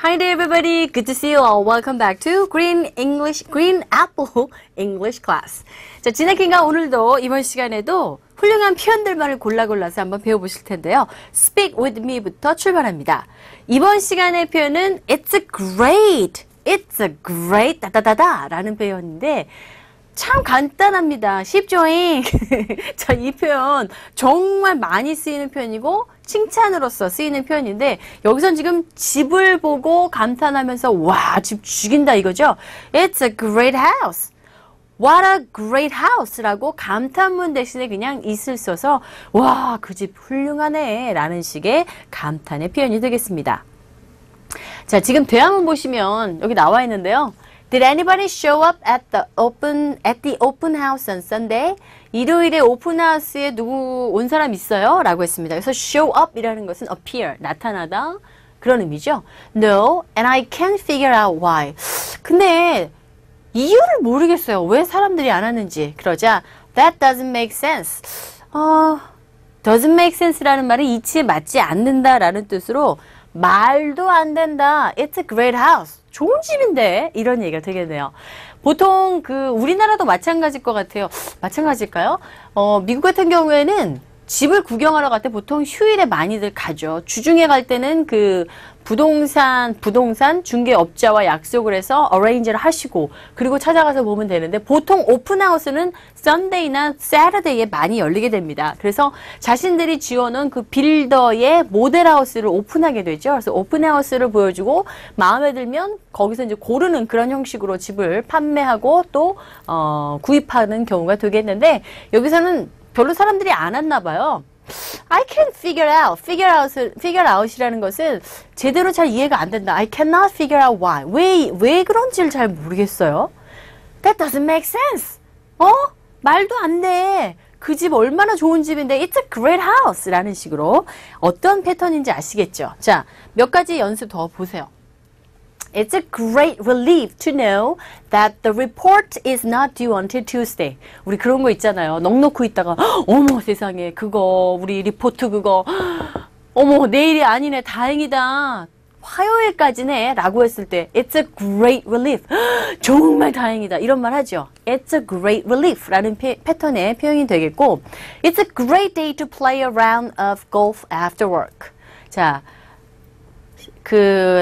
Hi there, everybody. Good to see you all. Welcome back to Green Apple English class. 자, 지나킨가 오늘도 이번 시간에도 훌륭한 표현들만을 골라서 한번 배워보실 텐데요. Speak with me부터 출발합니다. 이번 시간의 표현은 It's a great 다다다다 라는 표현인데 참 간단합니다. 쉽죠잉? 자, 이 표현 정말 많이 쓰이는 표현이고 칭찬으로서 쓰이는 표현인데 여기선 지금 집을 보고 감탄하면서 와, 집 죽인다 이거죠? It's a great house. What a great house 라고 감탄문 대신에 그냥 it을 써서 와, 그 집 훌륭하네 라는 식의 감탄의 표현이 되겠습니다. 자, 지금 대화문 보시면 여기 나와 있는데요. Did anybody show up at the open house on Sunday? 일요일에 오픈하우스에 누구 온 사람 있어요? 라고 했습니다. 그래서 show up 이라는 것은 appear, 나타나다 그런 의미죠. No, and I can't figure out why. 근데 이유를 모르겠어요. 왜 사람들이 안 왔는지. 그러자 that doesn't make sense. doesn't make sense라는 말은 이치에 맞지 않는다라는 뜻으로 말도 안 된다. It's a great house. 좋은 집인데 이런 얘기가 되겠네요. 보통 우리나라도 마찬가지일 것 같아요. 마찬가지일까요? 미국 같은 경우에는 집을 구경하러 갈 때 보통 휴일에 많이들 가죠. 주중에 갈 때는 부동산 중개업자와 약속을 해서 어레인지를 하시고 그리고 찾아가서 보면 되는데 보통 오픈하우스는 썬데이나 세터데이에 많이 열리게 됩니다. 그래서 자신들이 지어놓은 그 빌더의 모델하우스를 오픈하게 되죠. 그래서 오픈하우스를 보여주고 마음에 들면 거기서 이제 고르는 그런 형식으로 집을 판매하고 또 구입하는 경우가 되겠는데 여기서는 별로 사람들이 안 왔나 봐요. I can't figure out이라는 것은 제대로 잘 이해가 안 된다. I cannot figure out why. 왜 그런지를 잘 모르겠어요. That doesn't make sense. 말도 안 돼. 그 집 얼마나 좋은 집인데 It's a great house 라는 식으로 어떤 패턴인지 아시겠죠? 자, 몇 가지 연습 더 보세요. It's a great relief to know that the report is not due until Tuesday. 우리 그런 거 있잖아요. 넋 놓고 있다가 어머 세상에 그거 우리 리포트 그거 어머 내일이 아니네 다행이다. 화요일까지네 라고 했을 때 It's a great relief. 정말 다행이다. 이런 말 하죠. It's a great relief 라는 패턴의 표현이 되겠고 It's a great day to play a round of golf after work. 자,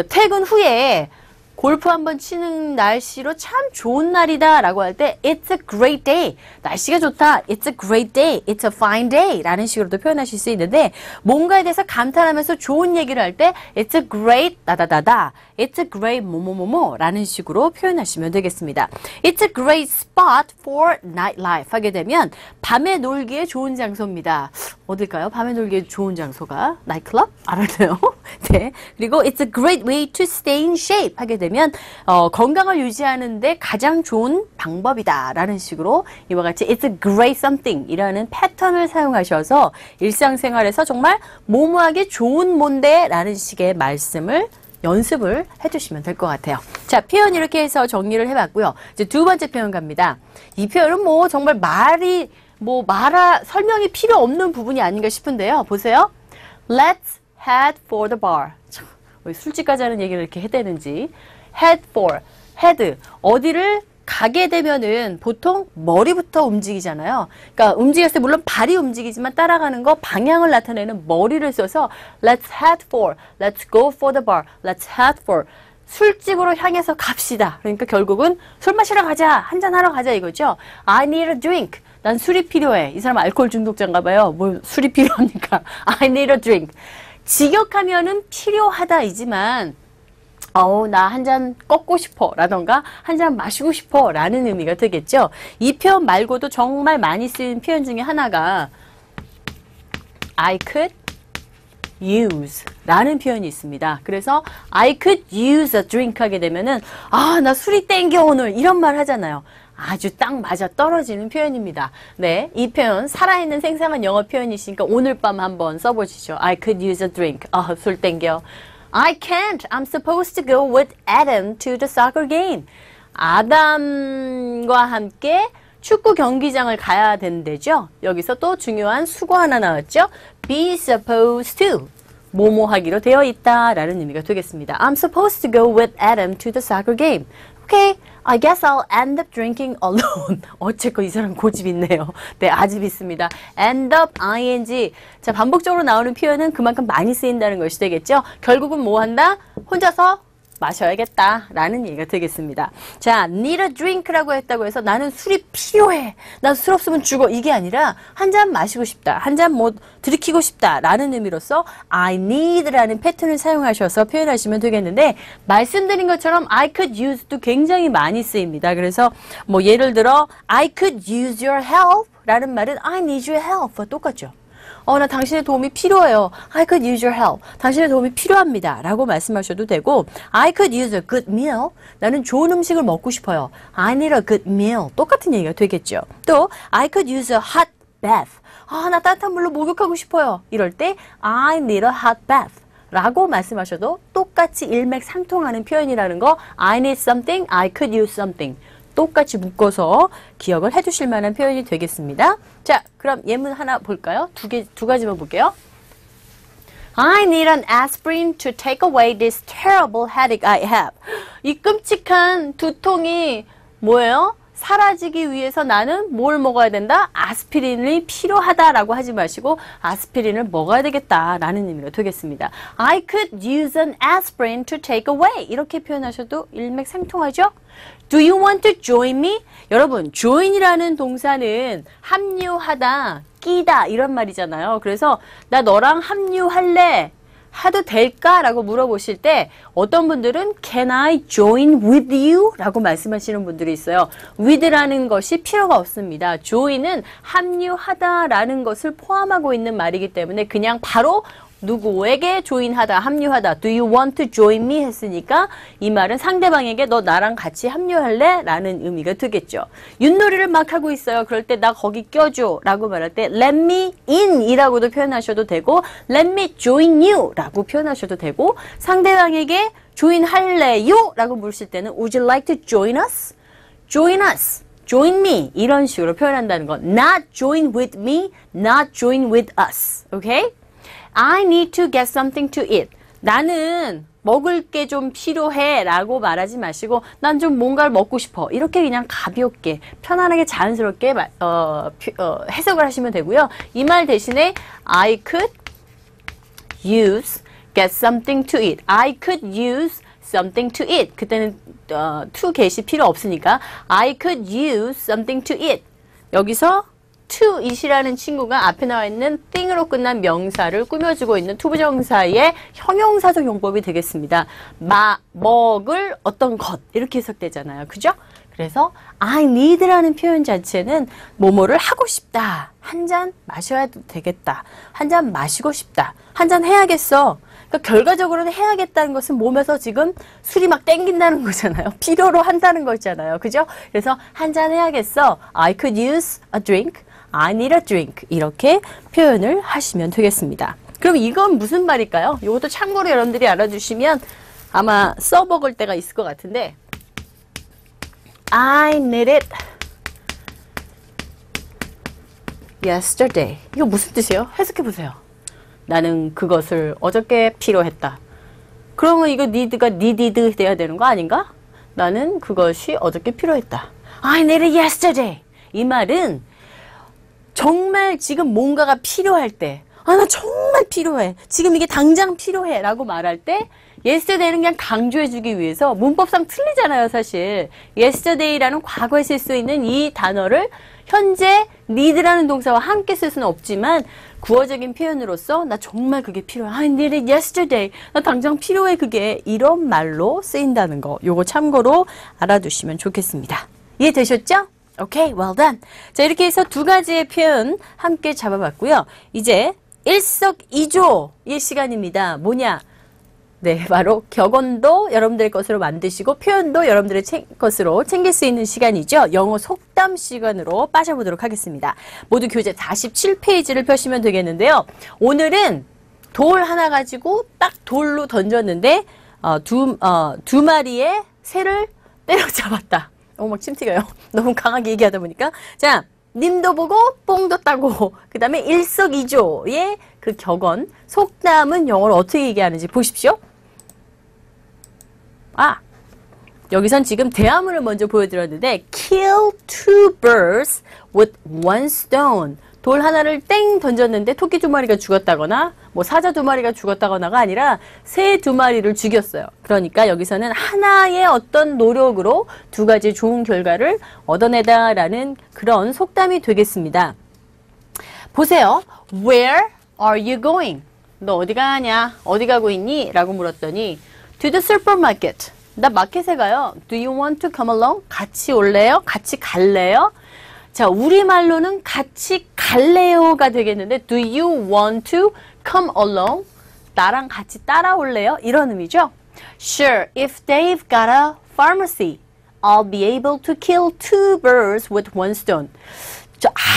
퇴근 후에 골프 한번 치는 날씨로 참 좋은 날이다 라고 할 때 It's a great day. 날씨가 좋다. It's a great day. It's a fine day 라는 식으로도 표현하실 수 있는데 뭔가에 대해서 감탄하면서 좋은 얘기를 할 때 It's a great 다다다다. It's a great 뭐뭐뭐뭐 라는 식으로 표현하시면 되겠습니다. It's a great spot for nightlife 하게 되면 밤에 놀기에 좋은 장소입니다. 어딜까요? 밤에 놀기에 좋은 장소가 나이트클럽? 알았네요. 네. 그리고 It's a great way to stay in shape 하게 되면 건강을 유지하는데 가장 좋은 방법이다 라는 식으로 이와 같이 It's a great something 이라는 패턴을 사용하셔서 일상생활에서 정말 모모하게 좋은 뭔데 라는 식의 말씀을 연습을 해주시면 될 것 같아요. 자, 표현 이렇게 해서 정리를 해봤고요. 이제 두 번째 표현 갑니다. 이 표현은 뭐 정말 설명이 필요 없는 부분이 아닌가 싶은데요. 보세요. Let's head for the bar. 왜 술집 가자는 얘기를 이렇게 해대는지. head. 어디를 가게 되면은 보통 머리부터 움직이잖아요. 그러니까 움직였을 때 물론 발이 움직이지만 따라가는 거 방향을 나타내는 머리를 써서 let's head for, let's go for the bar, let's head for. 술집으로 향해서 갑시다. 그러니까 결국은 술 마시러 가자, 한잔하러 가자 이거죠. I need a drink. 난 술이 필요해. 이 사람 알코올 중독자인가 봐요. 뭐 술이 필요합니까? I need a drink. 직역하면은 필요하다이지만 나 한 잔 꺾고 싶어 라던가 한 잔 마시고 싶어 라는 의미가 되겠죠. 이 표현 말고도 정말 많이 쓰이는 표현 중에 하나가 I could use 라는 표현이 있습니다. 그래서 I could use a drink 하게 되면은 나 술이 땡겨 오늘 이런 말 하잖아요. 아주 딱 맞아 떨어지는 표현입니다. 네, 이 표현 살아있는 생생한 영어 표현이시니까 오늘 밤 한번 써보시죠. I could use a drink. 술 땡겨. I can't. I'm supposed to go with Adam to the soccer game. 아담과 함께 축구 경기장을 가야 된대죠. 여기서 또 중요한 수거 하나 나왔죠. Be supposed to. 뭐뭐 하기로 되어 있다 라는 의미가 되겠습니다. I'm supposed to go with Adam to the soccer game. Okay, I guess I'll end up drinking alone. 어쨌건 이 사람 고집 있네요. 네, 아집 있습니다. end up, ing. 자, 반복적으로 나오는 표현은 그만큼 많이 쓰인다는 것이 되겠죠. 결국은 뭐 한다? 혼자서 마셔야겠다 라는 얘기가 되겠습니다. 자, need a drink라고 했다고 해서 나는 술이 필요해. 나 술 없으면 죽어. 이게 아니라 한 잔 마시고 싶다. 한 잔 뭐 들이키고 싶다 라는 의미로서 I need 라는 패턴을 사용하셔서 표현하시면 되겠는데 말씀드린 것처럼 I could use도 굉장히 많이 쓰입니다. 그래서 뭐 예를 들어 I could use your help 라는 말은 I need your help와 똑같죠. 나 당신의 도움이 필요해요. I could use your help. 당신의 도움이 필요합니다. 라고 말씀하셔도 되고 I could use a good meal. 나는 좋은 음식을 먹고 싶어요. I need a good meal. 똑같은 얘기가 되겠죠. 또 I could use a hot bath. 나 따뜻한 물로 목욕하고 싶어요. 이럴 때 I need a hot bath. 라고 말씀하셔도 똑같이 일맥상통하는 표현이라는 거 I need something, I could use something. 똑같이 묶어서 기억을 해두실 만한 표현이 되겠습니다. 자, 그럼 예문 하나 볼까요? 두 가지만 볼게요. I need an aspirin to take away this terrible headache I have. 이 끔찍한 두통이 뭐예요? 사라지기 위해서 나는 뭘 먹어야 된다? 아스피린이 필요하다라고 하지 마시고 아스피린을 먹어야 되겠다라는 의미로 되겠습니다. I could use an aspirin to take away. 이렇게 표현하셔도 일맥상통하죠? Do you want to join me? 여러분, join이라는 동사는 합류하다, 끼다 이런 말이잖아요. 그래서 나 너랑 합류할래? 해도 될까? 라고 물어보실 때 어떤 분들은 Can I join with you? 라고 말씀하시는 분들이 있어요. with라는 것이 필요가 없습니다. join은 합류하다 라는 것을 포함하고 있는 말이기 때문에 그냥 바로 누구에게 조인하다, 합류하다. Do you want to join me? 했으니까 이 말은 상대방에게 너 나랑 같이 합류할래? 라는 의미가 되겠죠. 윷놀이를 막 하고 있어요. 그럴 때 나 거기 껴줘 라고 말할 때 let me in 이라고도 표현하셔도 되고 let me join you 라고 표현하셔도 되고 상대방에게 join 할래요? 라고 물으실 때는 would you like to join us? join us. join me 이런 식으로 표현한다는 거. not join with me, not join with us. Okay? I need to get something to eat. 나는 먹을 게 좀 필요해 라고 말하지 마시고 난 좀 뭔가를 먹고 싶어. 이렇게 그냥 가볍게 편안하게 자연스럽게 해석을 하시면 되고요. 이 말 대신에 I could use get something to eat. I could use something to eat. 그때는 to get이 필요 없으니까 I could use something to eat. 여기서 to eat이라는 친구가 앞에 나와 있는 thing으로 끝난 명사를 꾸며주고 있는 투부정사의 형용사적 용법이 되겠습니다. 먹을 어떤 것 이렇게 해석되잖아요. 그죠? 그래서 I need라는 표현 자체는 뭐뭐를 하고 싶다. 한 잔 마셔야 되겠다. 한 잔 마시고 싶다. 한 잔 해야겠어. 그러니까 결과적으로는 해야겠다는 것은 몸에서 지금 술이 막 땡긴다는 거잖아요. 필요로 한다는 거잖아요. 그죠? 그래서 한 잔 해야겠어. I could use a drink. I need a drink. 이렇게 표현을 하시면 되겠습니다. 그럼 이건 무슨 말일까요? 이것도 참고로 여러분들이 알아주시면 아마 써먹을 때가 있을 것 같은데 I need it yesterday. 이거 무슨 뜻이에요? 해석해 보세요. 나는 그것을 어저께 필요했다. 그러면 이거 need가 needed 돼야 되는 거 아닌가? 나는 그것이 어저께 필요했다. I need it yesterday. 이 말은 정말 지금 뭔가가 필요할 때, 나 정말 필요해. 지금 이게 당장 필요해. 라고 말할 때, yesterday는 그냥 강조해주기 위해서 문법상 틀리잖아요, 사실. yesterday라는 과거에 쓸 수 있는 이 단어를 현재 need라는 동사와 함께 쓸 수는 없지만 구어적인 표현으로서 나 정말 그게 필요해. I need it yesterday. 나 당장 필요해 그게. 이런 말로 쓰인다는 거. 요거 참고로 알아두시면 좋겠습니다. 이해되셨죠? 오케이, well done. 자, 이렇게 해서 두 가지의 표현 함께 잡아봤고요. 이제 일석이조의 시간입니다. 뭐냐? 네, 바로 격언도 여러분들의 것으로 만드시고 표현도 여러분들의 것으로 챙길 수 있는 시간이죠. 영어 속담 시간으로 빠져보도록 하겠습니다. 모두 교재 47페이지를 펴시면 되겠는데요. 오늘은 돌 하나 가지고 딱 돌로 던졌는데 두 마리의 새를 때려잡았다. 막 침튀가요. 너무 강하게 얘기하다 보니까. 자, 님도 보고 뽕도 따고 그 다음에 일석이조의 그 격언 속담은 영어로 어떻게 얘기하는지 보십시오. 여기선 지금 대화문을 먼저 보여드렸는데 kill two birds with one stone. 돌 하나를 땡 던졌는데 토끼 두 마리가 죽었다거나 뭐 사자 두 마리가 죽었다거나가 아니라 새 두 마리를 죽였어요. 그러니까 여기서는 하나의 어떤 노력으로 두 가지 좋은 결과를 얻어내다라는 그런 속담이 되겠습니다. 보세요. Where are you going? 너 어디 가냐? 어디 가고 있니? 라고 물었더니 to the supermarket. 나 마켓에 가요. Do you want to come along? 같이 올래요? 같이 갈래요? 자, 우리말로는 같이 갈래요가 되겠는데 Do you want to come along? 나랑 같이 따라올래요? 이런 의미죠. Sure, if they've got a pharmacy, I'll be able to kill two birds with one stone.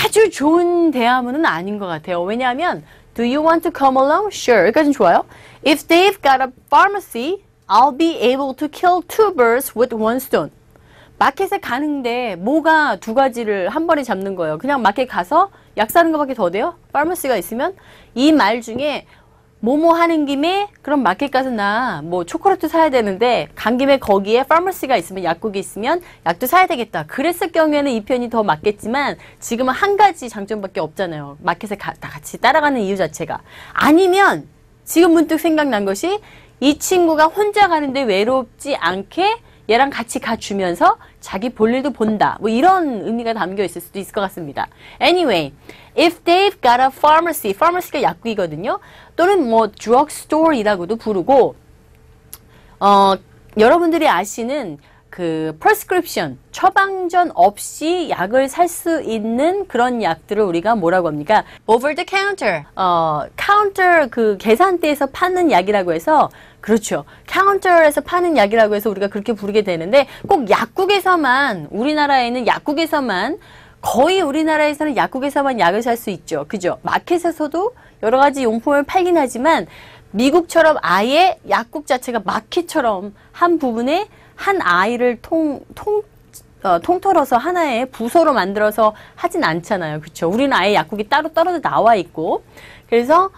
아주 좋은 대화문은 아닌 것 같아요. 왜냐하면 Do you want to come along? Sure, 여기까지는 좋아요. If they've got a pharmacy, I'll be able to kill two birds with one stone. 마켓에 가는데 뭐가 두 가지를 한 번에 잡는 거예요. 그냥 마켓 가서 약 사는 것밖에 더 돼요? 파머시가 있으면 이 말 중에 뭐뭐 하는 김에 그럼 마켓 가서 나 뭐 초콜릿도 사야 되는데 간 김에 거기에 파머시가 있으면 약국이 있으면 약도 사야 되겠다. 그랬을 경우에는 이 편이 더 맞겠지만 지금은 한 가지 장점밖에 없잖아요. 마켓에 다 같이 따라가는 이유 자체가. 아니면 지금 문득 생각난 것이 이 친구가 혼자 가는데 외롭지 않게 얘랑 같이 가주면서 자기 볼 일도 본다. 뭐 이런 의미가 담겨 있을 수도 있을 것 같습니다. Anyway, if they've got a pharmacy, pharmacy가 약국이거든요. 또는 뭐 drugstore이라고도 부르고 여러분들이 아시는 그 prescription, 처방전 없이 약을 살 수 있는 그런 약들을 우리가 뭐라고 합니까? over the counter. 카운터 그 계산대에서 파는 약이라고 해서 그렇죠. 카운터에서 파는 약이라고 해서 우리가 그렇게 부르게 되는데 꼭 약국에서만 우리나라에는 약국에서만 거의 우리나라에서는 약국에서만 약을 살 수 있죠. 그죠? 마켓에서도 여러 가지 용품을 팔긴 하지만 미국처럼 아예 약국 자체가 마켓처럼 한 부분에 한 아이를 통틀어서 하나의 부서로 만들어서 하진 않잖아요. 그렇죠? 우리는 아예 약국이 따로 떨어져 나와 있고 그래서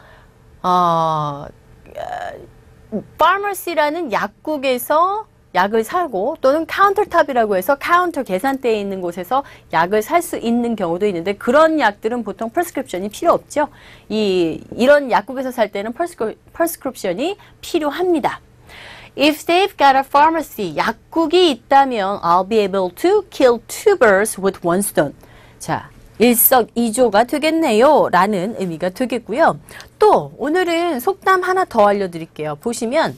pharmacy라는 약국에서 약을 사고 또는 카운터탑이라고 해서 카운터 계산대에 있는 곳에서 약을 살 수 있는 경우도 있는데 그런 약들은 보통 prescription이 필요 없죠. 이런 약국에서 살 때는 prescription이 필요합니다. If they've got a pharmacy, 약국이 있다면 I'll be able to kill two birds with one stone. 자, 일석이조가 되겠네요. 라는 의미가 되겠고요. 또 오늘은 속담 하나 더 알려드릴게요. 보시면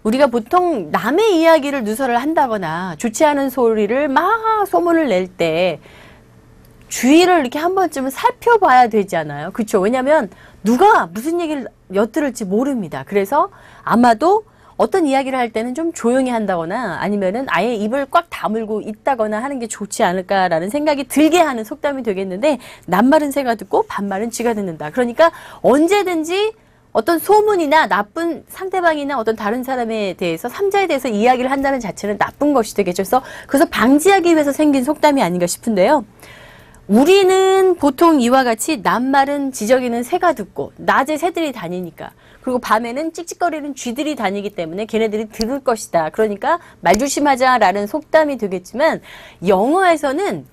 우리가 보통 남의 이야기를 누설을 한다거나 좋지 않은 소리를 막 소문을 낼 때 주위를 이렇게 한 번쯤은 살펴봐야 되잖아요. 그렇죠? 왜냐하면 누가 무슨 얘기를 엿들을지 모릅니다. 그래서 아마도 어떤 이야기를 할 때는 좀 조용히 한다거나 아니면은 아예 입을 꽉 다물고 있다거나 하는 게 좋지 않을까라는 생각이 들게 하는 속담이 되겠는데 낱말은 새가 듣고 반말은 쥐가 듣는다. 그러니까 언제든지 어떤 소문이나 나쁜 상대방이나 어떤 다른 사람에 대해서 삼자에 대해서 이야기를 한다는 자체는 나쁜 것이 되겠죠. 그래서 방지하기 위해서 생긴 속담이 아닌가 싶은데요. 우리는 보통 이와 같이 낱말은 지저귀는 새가 듣고 낮에 새들이 다니니까 그리고 밤에는 찍찍거리는 쥐들이 다니기 때문에 걔네들이 들을 것이다. 그러니까 말 조심하자라는 속담이 되겠지만 영어에서는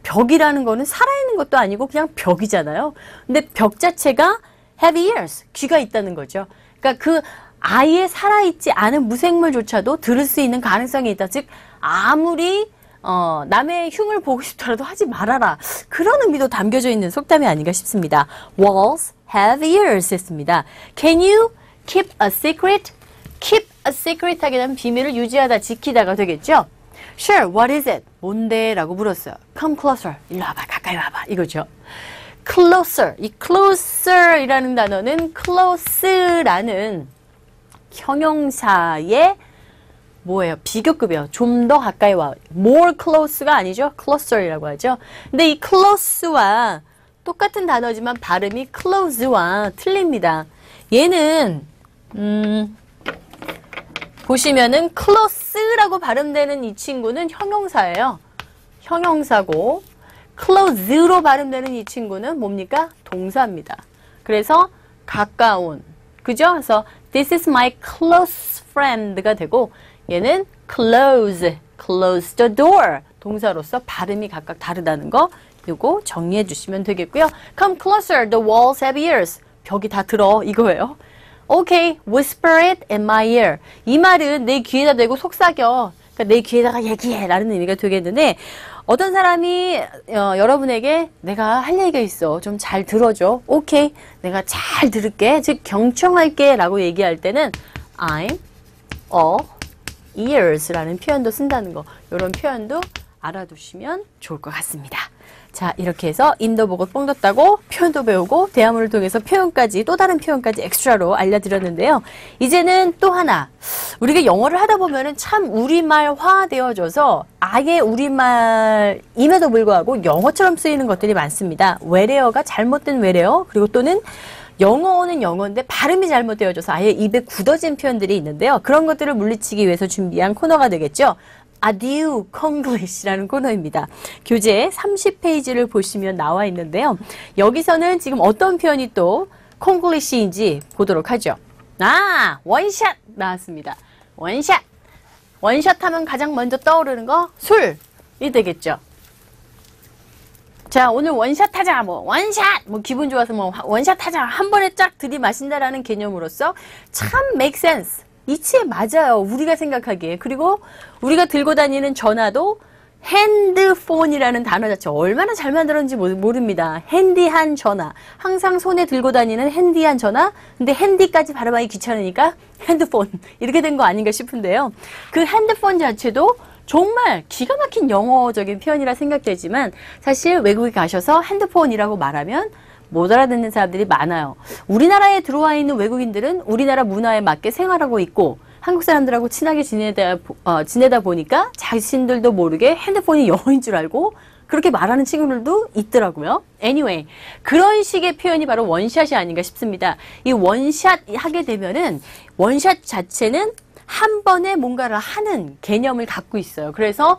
벽이라는 거는 살아있는 것도 아니고 그냥 벽이잖아요. 근데 벽 자체가 have ears, 귀가 있다는 거죠. 그러니까 그 아예 살아있지 않은 무생물조차도 들을 수 있는 가능성이 있다. 즉 아무리 남의 흉을 보고 싶더라도 하지 말아라. 그런 의미도 담겨져 있는 속담이 아닌가 싶습니다. Walls have ears 했습니다. Can you keep a secret? Keep a secret 하게 되면 비밀을 유지하다, 지키다가 되겠죠? Sure, what is it? 뭔데? 라고 물었어요. Come closer. 일로 와봐, 가까이 와봐. 이거죠. Closer. 이 closer 이라는 단어는 close라는 형용사의 뭐예요? 비교급이에요. 좀 더 가까이 와. more close가 아니죠. closer이라고 하죠. 근데 이 close와 똑같은 단어지만 발음이 close와 틀립니다. 얘는 보시면은 close라고 발음되는 이 친구는 형용사예요. 형용사고 close로 발음되는 이 친구는 뭡니까? 동사입니다. 그래서 가까운, 그죠? 그래서 this is my close friend가 되고 얘는 close the door 동사로서 발음이 각각 다르다는 거 요거 정리해 주시면 되겠고요. Come closer, the walls have ears. 벽이 다 들어 이거예요. Okay, whisper it in my ear. 이 말은 내 귀에다 대고 속삭여. 그러니까 내 귀에다가 얘기해 라는 의미가 되겠는데 어떤 사람이 여러분에게 내가 할 얘기가 있어. 좀 잘 들어줘. 오케이. 내가 잘 들을게. 즉 경청할게 라고 얘기할 때는 I'm all ears라는 표현도 쓴다는 거. 이런 표현도 알아두시면 좋을 것 같습니다. 자, 이렇게 해서 인도 보고 뽕 떴다고 표현도 배우고 대화문을 통해서 표현까지 또 다른 표현까지 엑스트라로 알려드렸는데요. 이제는 또 하나 우리가 영어를 하다 보면은 참 우리말화되어져서 아예 우리말임에도 불구하고 영어처럼 쓰이는 것들이 많습니다. 외래어가 잘못된 외래어 그리고 또는 영어는 영어인데 발음이 잘못되어져서 아예 입에 굳어진 표현들이 있는데요. 그런 것들을 물리치기 위해서 준비한 코너가 되겠죠. Adieu Konglish라는 코너입니다. 교재 30페이지를 보시면 나와 있는데요. 여기서는 지금 어떤 표현이 또 콩글리시인지 보도록 하죠. 아, 원샷 나왔습니다. 원샷. 원샷 하면 가장 먼저 떠오르는 거 술이 되겠죠. 자, 오늘 원샷 하자. 뭐 원샷. 뭐 기분 좋아서 뭐 원샷 하자. 한 번에 쫙 들이마신다라는 개념으로서 참 make sense. 이치에 맞아요. 우리가 생각하기에. 그리고 우리가 들고 다니는 전화도 핸드폰이라는 단어 자체 얼마나 잘 만들었는지 모릅니다. 핸디한 전화. 항상 손에 들고 다니는 핸디한 전화. 근데 핸디까지 발음하기 귀찮으니까 핸드폰. 이렇게 된 거 아닌가 싶은데요. 그 핸드폰 자체도 정말 기가 막힌 영어적인 표현이라 생각되지만 사실 외국에 가셔서 핸드폰이라고 말하면 못 알아듣는 사람들이 많아요. 우리나라에 들어와 있는 외국인들은 우리나라 문화에 맞게 생활하고 있고 한국 사람들하고 친하게 지내다 보니까 자신들도 모르게 핸드폰이 영어인 줄 알고 그렇게 말하는 친구들도 있더라고요. Anyway, 그런 식의 표현이 바로 원샷이 아닌가 싶습니다. 이 원샷 하게 되면은 원샷 자체는 한 번에 뭔가를 하는 개념을 갖고 있어요. 그래서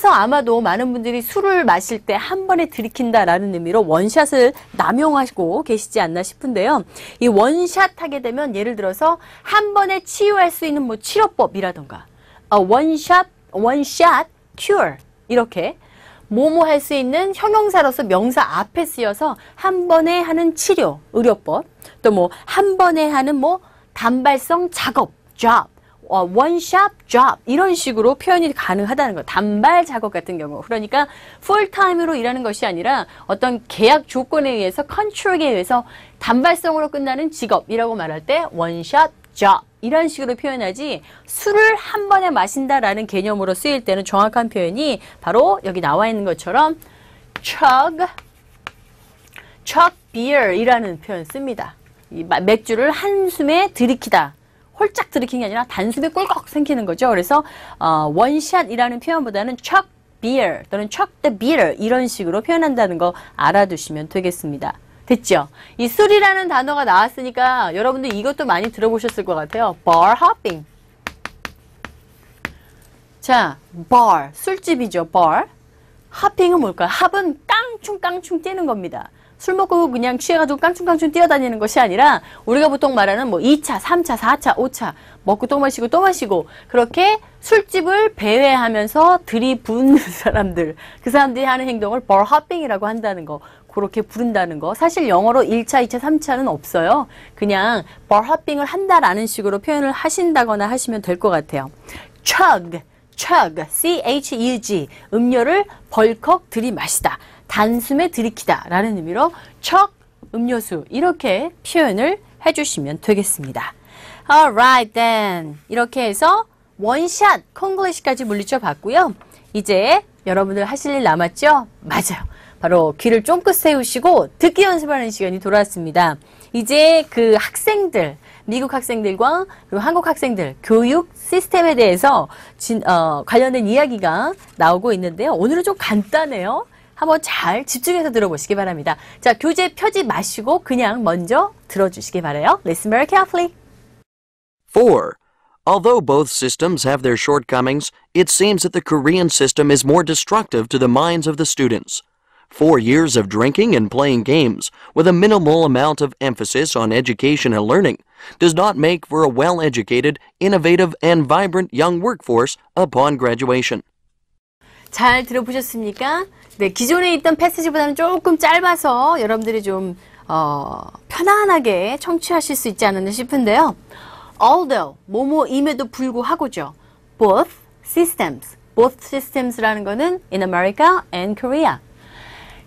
아마도 많은 분들이 술을 마실 때 한 번에 들이킨다라는 의미로 원샷을 남용하고 계시지 않나 싶은데요. 이 원샷 하게 되면 예를 들어서 한 번에 치유할 수 있는 뭐 치료법이라던가 one shot cure 이렇게 뭐뭐 할 수 있는 형용사로서 명사 앞에 쓰여서 한 번에 하는 치료, 의료법 또 뭐 한 번에 하는 뭐 단발성 작업, job 원샷 job 이런 식으로 표현이 가능하다는 거. 단발 작업 같은 경우. 그러니까 풀타임으로 일하는 것이 아니라 어떤 계약 조건에 의해서 컨트롤에 의해서 단발성으로 끝나는 직업이라고 말할 때 원샷 job 이런 식으로 표현하지 술을 한 번에 마신다라는 개념으로 쓰일 때는 정확한 표현이 바로 여기 나와 있는 것처럼 chug beer 이라는 표현 씁니다. 이 맥주를 한숨에 들이키다. 홀짝 들이키는 게 아니라 단숨에 꿀꺽 삼키는 거죠. 그래서 원샷이라는 표현보다는 chug beer 또는 chug the beer 이런 식으로 표현한다는 거 알아두시면 되겠습니다. 됐죠? 이 술이라는 단어가 나왔으니까 여러분들 이것도 많이 들어보셨을 것 같아요. bar hopping. 자, bar, 술집이죠. bar. hopping은 뭘까요? 합은 깡충깡충 뛰는 겁니다. 술 먹고 그냥 취해가지고 깡충깡충 뛰어다니는 것이 아니라 우리가 보통 말하는 뭐 2차, 3차, 4차, 5차 먹고 또 마시고 그렇게 술집을 배회하면서 들이붓는 사람들 그 사람들이 하는 행동을 bar hopping이라고 한다는 거 그렇게 부른다는 거 사실 영어로 1차, 2차, 3차는 없어요. 그냥 bar hopping을 한다라는 식으로 표현을 하신다거나 하시면 될 것 같아요. chug, C-H-U-G 음료를 벌컥 들이마시다. 단숨에 들이키다 라는 의미로 척 음료수 이렇게 표현을 해주시면 되겠습니다. Alright then 이렇게 해서 원샷 콩글리시까지 물리쳐 봤고요. 이제 여러분들 하실 일 남았죠? 맞아요. 바로 귀를 쫑긋 세우시고 듣기 연습하는 시간이 돌아왔습니다. 이제 그 학생들 미국 학생들과 그리고 한국 학생들 교육 시스템에 대해서 관련된 이야기가 나오고 있는데요. 오늘은 좀 간단해요. 한번 잘 집중해서 들어보시기 바랍니다. 자, 교재 펴지 마시고 그냥 먼저 들어주시기 바라요. Listen very carefully. 4. Although both systems have their shortcomings, it seems that the Korean system is more destructive to the minds of the students. 4 years of drinking and playing games, with a minimal amount of emphasis on education and learning, does not make for a well-educated, innovative, and vibrant young workforce upon graduation. 잘 들어보셨습니까? 네, 기존에 있던 패시지보다는 조금 짧아서 여러분들이 좀 편안하게 청취하실 수 있지 않았나 싶은데요. Although, 뭐뭐임에도 불구하고죠. Both systems라는 거는 in America and Korea.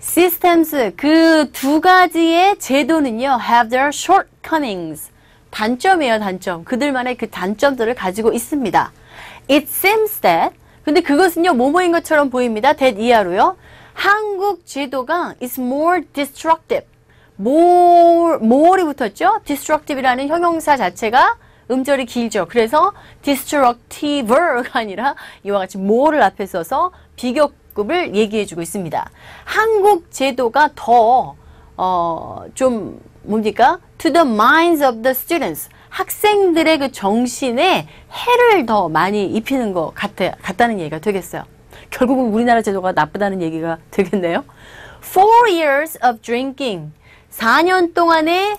Systems, 그 두 가지의 제도는요, have their shortcomings. 단점이에요, 단점. 그들만의 그 단점들을 가지고 있습니다. It seems that, 근데 그것은요, 뭐뭐인 것처럼 보입니다. that 이하로요. 한국 제도가 is more destructive. more이 붙었죠? destructive이라는 형용사 자체가 음절이 길죠. 그래서 destructive가 아니라 이와 같이 more를 앞에 써서 비교급을 얘기해주고 있습니다. 한국 제도가 더 좀 뭡니까? to the minds of the students. 학생들의 그 정신에 해를 더 많이 입히는 것 같다는 얘기가 되겠어요. 결국은 우리나라 제도가 나쁘다는 얘기가 되겠네요. 4 years of drinking. 4년 동안의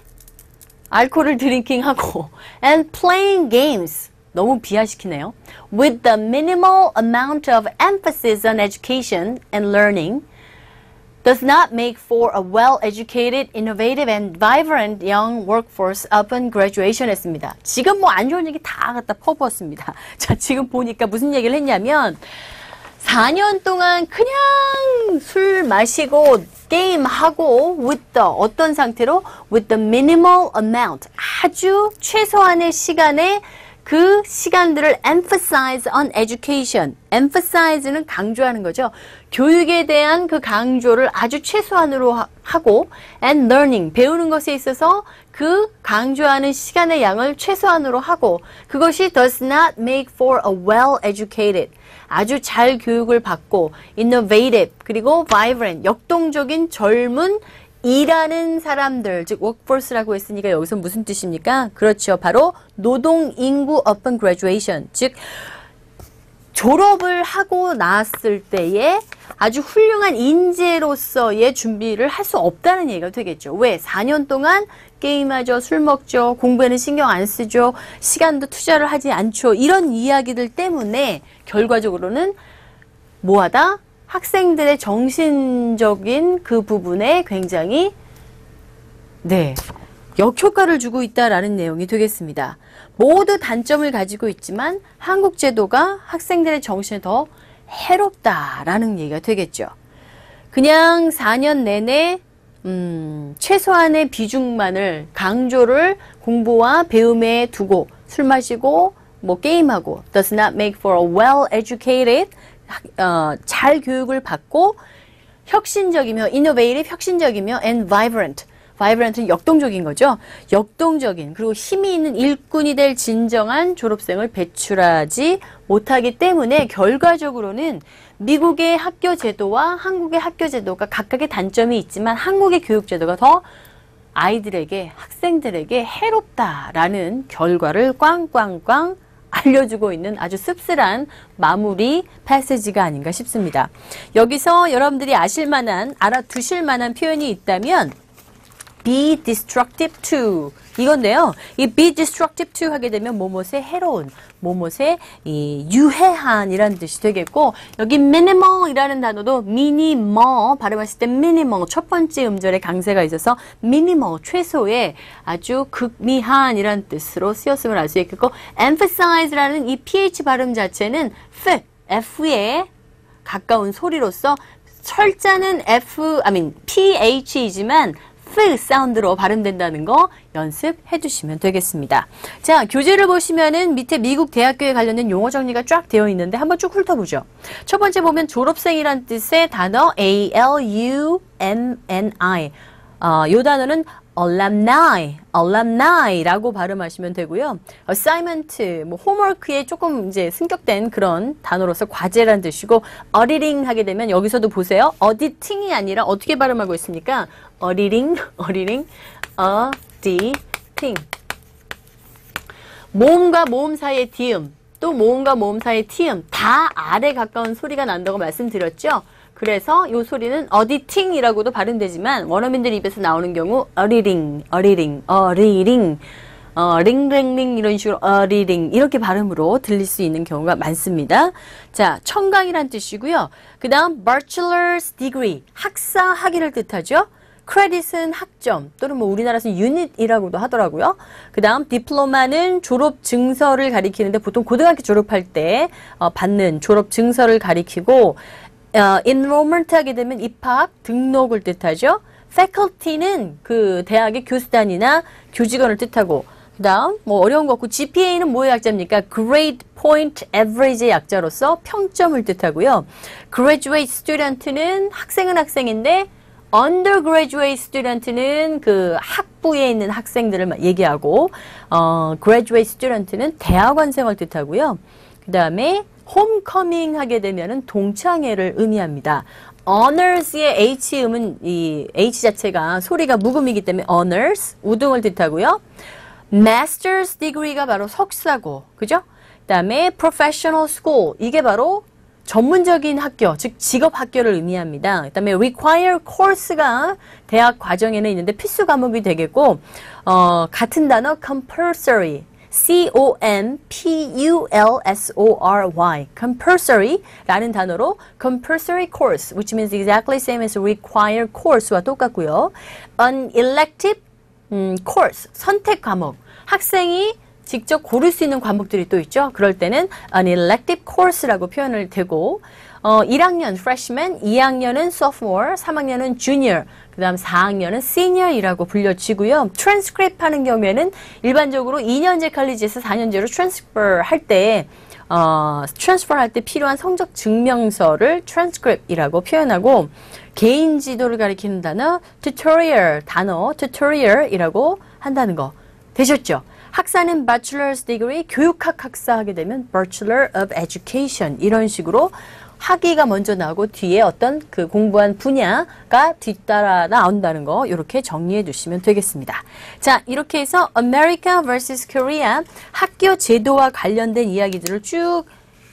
알코올을 드링킹하고 and playing games. 너무 비하시키네요. With the minimal amount of emphasis on education and learning does not make for a well-educated, innovative, and vibrant young workforce upon graduation 했습니다. 지금 뭐 안 좋은 얘기 다 갖다 퍼부었습니다. 자, 지금 보니까 무슨 얘기를 했냐면 4년 동안 그냥 술 마시고 게임하고 with the 어떤 상태로 with the minimal amount 아주 최소한의 시간에 그 시간들을 emphasize on education. emphasize는 강조하는 거죠. 교육에 대한 그 강조를 아주 최소한으로 하고 and learning, 배우는 것에 있어서 그 강조하는 시간의 양을 최소한으로 하고 그것이 does not make for a well-educated, 아주 잘 교육을 받고 innovative, 그리고 vibrant, 역동적인 젊은 일하는 사람들, 즉 workforce라고 했으니까 여기서 무슨 뜻입니까? 그렇죠. 바로 노동인구 upon graduation, 즉 졸업을 하고 나왔을 때에 아주 훌륭한 인재로서의 준비를 할 수 없다는 얘기가 되겠죠. 왜? 4년 동안 게임하죠, 술 먹죠, 공부에는 신경 안 쓰죠, 시간도 투자를 하지 않죠. 이런 이야기들 때문에 결과적으로는 뭐하다? 학생들의 정신적인 그 부분에 굉장히 역효과를 주고 있다라는 내용이 되겠습니다. 모두 단점을 가지고 있지만 한국 제도가 학생들의 정신에 더 해롭다라는 얘기가 되겠죠. 그냥 4년 내내 최소한의 비중만을 강조를 공부와 배움에 두고 술 마시고 뭐 게임하고 does not make for a well-educated 잘 교육을 받고 혁신적이며 innovative 혁신적이며 and vibrant vibrant는 역동적인 거죠. 역동적인 그리고 힘이 있는 일꾼이 될 진정한 졸업생을 배출하지 못하기 때문에 결과적으로는 미국의 학교 제도와 한국의 학교 제도가 각각의 단점이 있지만 한국의 교육 제도가 더 아이들에게 학생들에게 해롭다라는 결과를 꽝꽝꽝 알려주고 있는 아주 씁쓸한 마무리 패시지가 아닌가 싶습니다. 여기서 여러분들이 아실만한, 알아두실만한 표현이 있다면 be destructive to 이건데요. 이 be destructive to 하게 되면 뭐뭇에 해로운, 뭐뭇에 유해한이라는 뜻이 되겠고 여기 minimal이라는 단어도 minimal 발음했을 때 minimal 첫 번째 음절에 강세가 있어서 minimal 최소의 아주 극미한이라는 뜻으로 쓰였음을 알 수 있겠고 emphasize라는 이 ph 발음 자체는 f에 가까운 소리로서 철자는 ph이지만 사운드로 발음된다는 거 연습해 두시면 되겠습니다. 자, 교재를 보시면은 밑에 미국 대학교에 관련된 용어 정리가 쫙 되어 있는데 한번 쭉 훑어보죠. 첫 번째 보면 졸업생이란 뜻의 단어 alumni. 요 단어는 alumni라고 발음하시면 되고요. assignment, 뭐 홈워크에 조금 이제 승격된 그런 단어로서 과제란 뜻이고 auditing 하게 되면 여기서도 보세요. auditing이 아니라 어떻게 발음하고 있습니까? auditing. 모음과 모음 사이의 디음, 또 모음과 모음 사이의 티음, 다 R에 가까운 소리가 난다고 말씀드렸죠? 그래서 이 소리는 어디팅이라고도 발음되지만 원어민들 입에서 나오는 경우 어리링, 어리링, 어리링, 링링링 이런 식으로 어리링 이렇게 발음으로 들릴 수 있는 경우가 많습니다. 자, 청강이란 뜻이고요. 그 다음 bachelor's degree, 학사 학위를 뜻하죠. 크레딧은 학점 또는 뭐 우리나라에서는 유닛이라고도 하더라고요. 그 다음 디플로마는 졸업 증서를 가리키는데 보통 고등학교 졸업할 때 받는 졸업 증서를 가리키고 enrollment 하게 되면 입학, 등록을 뜻하죠. faculty는 그 대학의 교수단이나 교직원을 뜻하고 그 다음 뭐 어려운 거 없고 GPA는 뭐의 약자입니까? Grade Point Average의 약자로서 평점을 뜻하고요. Graduate Student는 학생은 학생인데 undergraduate student는 그 학부에 있는 학생들을 얘기하고 graduate student는 대학원생을 뜻하고요. 그 다음에 homecoming 하게 되면은 동창회를 의미합니다. honors의 H음은 이 H 자체가 소리가 묵음이기 때문에 honors, 우등을 뜻하고요. master's degree가 바로 석사고, 그죠? 그 다음에 professional school, 이게 바로 전문적인 학교, 즉 직업 학교를 의미합니다. 그 다음에 require course가 대학 과정에는 있는데 필수 과목이 되겠고 같은 단어 compulsory, C-O-M-P-U-L-S-O-R-Y, compulsory라는 단어로 compulsory course, which means exactly same as require course와 똑같고요. An elective course, 선택 과목, 학생이 직접 고를 수 있는 과목들이 또 있죠. 그럴 때는 an elective course라고 표현을 되고 1학년 freshman, 2학년은 sophomore, 3학년은 junior, 그 다음 4학년은 senior이라고 불려지고요. transcript 하는 경우에는 일반적으로 2년제 칼리지에서 4년제로 transfer 할 때 transfer 할 때 필요한 성적 증명서를 transcript이라고 표현하고 개인 지도를 가리키는 단어 tutorial이라고 한다는 거 되셨죠? 학사는 bachelor's degree, 교육학 학사 하게 되면 bachelor of education 이런 식으로 학위가 먼저 나오고 뒤에 어떤 그 공부한 분야가 뒤따라 나온다는 거 이렇게 정리해 두시면 되겠습니다. 자, 이렇게 해서 America vs. Korea 학교 제도와 관련된 이야기들을 쭉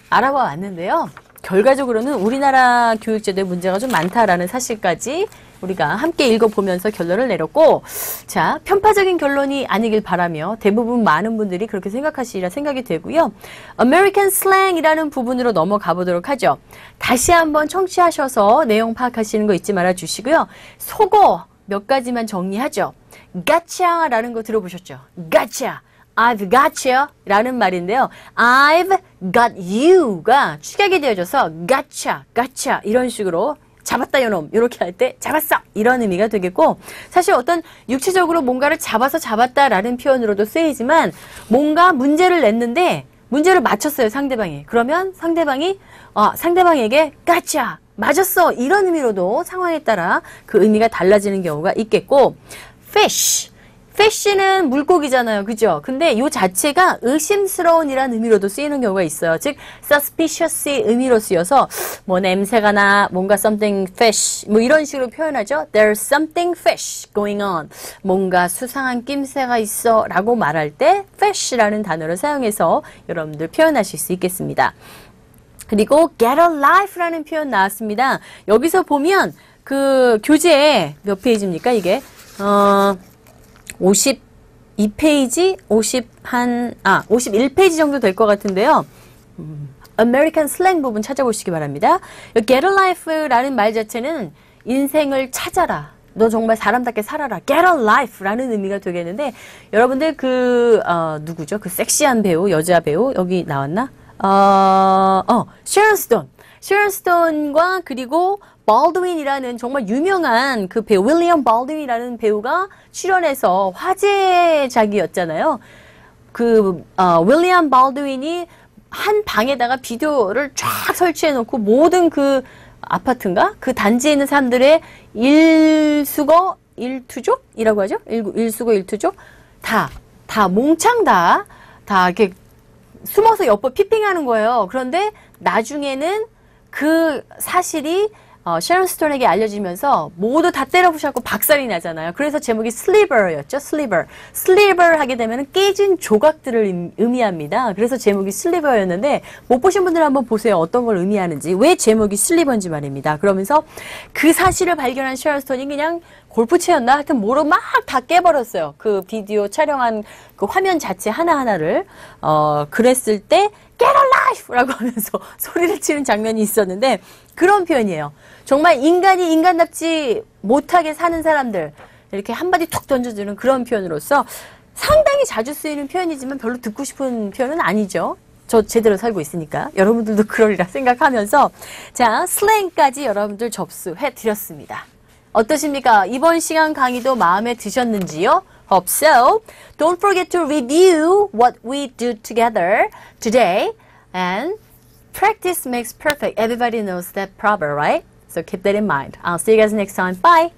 알아봐 왔는데요. 결과적으로는 우리나라 교육제도에 문제가 좀 많다라는 사실까지 우리가 함께 읽어보면서 결론을 내렸고, 자, 편파적인 결론이 아니길 바라며 대부분 많은 분들이 그렇게 생각하시리라 생각이 되고요. American slang이라는 부분으로 넘어가 보도록 하죠. 다시 한번 청취하셔서 내용 파악하시는 거 잊지 말아 주시고요. 속어 몇 가지만 정리하죠. gotcha라는 거 들어보셨죠? gotcha. I've got you 라는 말인데요. I've got you가 축약이 되어져서 gotcha, gotcha 이런 식으로 잡았다 요놈 이렇게 할 때 잡았어 이런 의미가 되겠고 사실 어떤 육체적으로 뭔가를 잡아서 잡았다라는 표현으로도 쓰이지만 뭔가 문제를 냈는데 문제를 맞췄어요 상대방이. 그러면 상대방이 상대방에게 gotcha 맞았어 이런 의미로도 상황에 따라 그 의미가 달라지는 경우가 있겠고 fish는 물고기잖아요. 그죠? 근데 요 자체가 의심스러운이라는 의미로도 쓰이는 경우가 있어요. 즉, suspicious의 의미로 쓰여서 뭐 냄새가 나, 뭔가 something fish, 뭐 이런 식으로 표현하죠. There's something fish going on. 뭔가 수상한 낌새가 있어 라고 말할 때 fish라는 단어를 사용해서 여러분들 표현하실 수 있겠습니다. 그리고 get a life라는 표현 나왔습니다. 여기서 보면 그 교재 몇 페이지입니까? 이게 52페이지, 51페이지 정도 될 것 같은데요. American slang 부분 찾아보시기 바랍니다. Get a life라는 말 자체는 인생을 찾아라. 너 정말 사람답게 살아라. Get a life라는 의미가 되겠는데 여러분들 누구죠? 그 섹시한 배우, 여자 배우 여기 나왔나? Sharon Stone과 그리고 발드윈이라는 정말 유명한 그 배우 윌리엄 발드윈이라는 배우가 출연해서 화제작이었잖아요. 그 윌리엄 발드윈이 한 방에다가 비디오를 쫙 설치해 놓고 모든 그 아파트인가? 그 단지에 있는 사람들의 일수거 일투족이라고 하죠? 일수거 일투족 다 몽창 다 이렇게 숨어서 옆에 피핑하는 거예요. 그런데 나중에는 그 사실이 sharon stone에게 알려지면서 모두 다 때려부셔갖고 박살이 나잖아요. 그래서 제목이 Sliver였죠. Sliver. Sliver 하게 되면 깨진 조각들을 의미합니다. 그래서 제목이 Sliver였는데 못 보신 분들 한번 보세요. 어떤 걸 의미하는지. 왜 제목이 Sliver인지 말입니다. 그러면서 그 사실을 발견한 sharon stone이 그냥 골프채였나? 하여튼 뭐로 막 다 깨버렸어요. 그 비디오 촬영한 그 화면 자체 하나하나를. 그랬을 때 Get alive! 라고 하면서 소리를 치는 장면이 있었는데 그런 표현이에요. 정말 인간이 인간답지 못하게 사는 사람들 이렇게 한마디 툭 던져주는 그런 표현으로서 상당히 자주 쓰이는 표현이지만 별로 듣고 싶은 표현은 아니죠. 저 제대로 살고 있으니까 여러분들도 그러리라 생각하면서 자 슬랭까지 여러분들 접수해 드렸습니다. 어떠십니까? 이번 시간 강의도 마음에 드셨는지요? Hope so. Don't forget to review what we do together today and practice makes perfect. Everybody knows that proverb, right? So keep that in mind. I'll see you guys next time. Bye.